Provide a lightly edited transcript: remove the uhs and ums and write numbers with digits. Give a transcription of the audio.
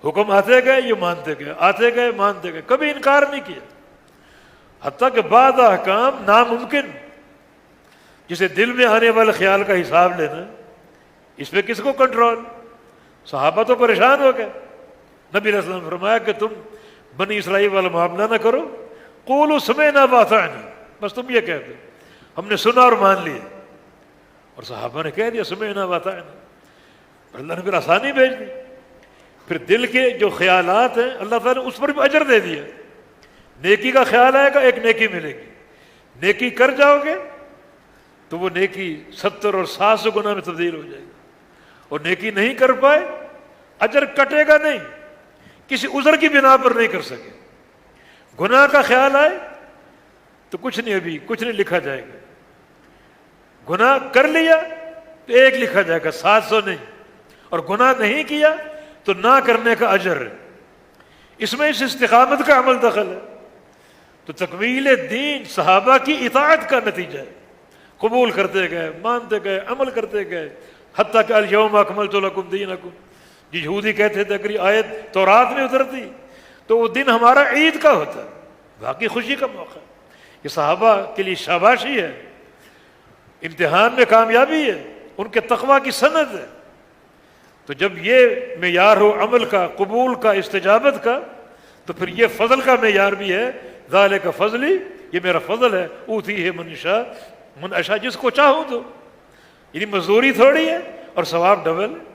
حکم آتے گئے یہ مانتے گئے، آتے گئے مانتے گئے، کبھی انکار نہیں کیا، حتیٰ کہ بعض احکام ناممکن، جسے دل میں آنے والے خیال کا حساب لینا، اس پہ کس کو کنٹرول؟ صحابہ تو پریشان ہو گئے۔ نبی علیہ السلام نے فرمایا کہ تم بنی اسرائیل والا معاملہ نہ کرو، قولوا سمعنا واطعنا، بس تم یہ کہہ دو ہم نے سنا اور مان لیا، اور صحابہ نے کہہ دیا سمعنا واطعنا، اللہ نے پھر آسانی بھیج دی۔ پھر دل کے جو خیالات ہیں اللہ تعالیٰ نے اس پر بھی اجر دے دیا، نیکی کا خیال آئے گا ایک نیکی ملے گی، نیکی کر جاؤ گے تو وہ نیکی 70 اور 700 گنا میں تبدیل ہو جائے گی، اور نیکی نہیں کر پائے اجر کٹے گا نہیں، کسی عذر کی بنا پر نہیں کر سکے۔ گناہ کا خیال آئے تو کچھ نہیں، ابھی کچھ نہیں لکھا جائے گا، گناہ کر لیا تو 1 لکھا جائے گا، 700 نہیں، اور گناہ نہیں کیا تو نہ کرنے کا اجر ہے۔ اس میں اس استقامت کا عمل دخل ہے۔ تو تکمیل دین صحابہ کی اطاعت کا نتیجہ ہے، قبول کرتے گئے، مانتے گئے، عمل کرتے گئے، حتیٰ کہ الیوم اکملت لکم دینکم، یہودی کہتے تھے اگر یہ آیت تورات میں اترتی تو وہ دن ہمارا عید کا ہوتا، باقی خوشی کا موقع ہے۔ یہ صحابہ کے لیے شاباشی ہے، امتحان میں کامیابی ہے، ان کے تقویٰ کی سند ہے۔ تو جب یہ معیار ہو عمل کا، قبول کا، استجابت کا، تو پھر یہ فضل کا معیار بھی ہے، ذالک فضلی، یہ میرا فضل ہے، اوتیہ من اشاء، جس کو چاہوں تو، یعنی مزدوری تھوڑی ہے اور ثواب ڈبل ہے۔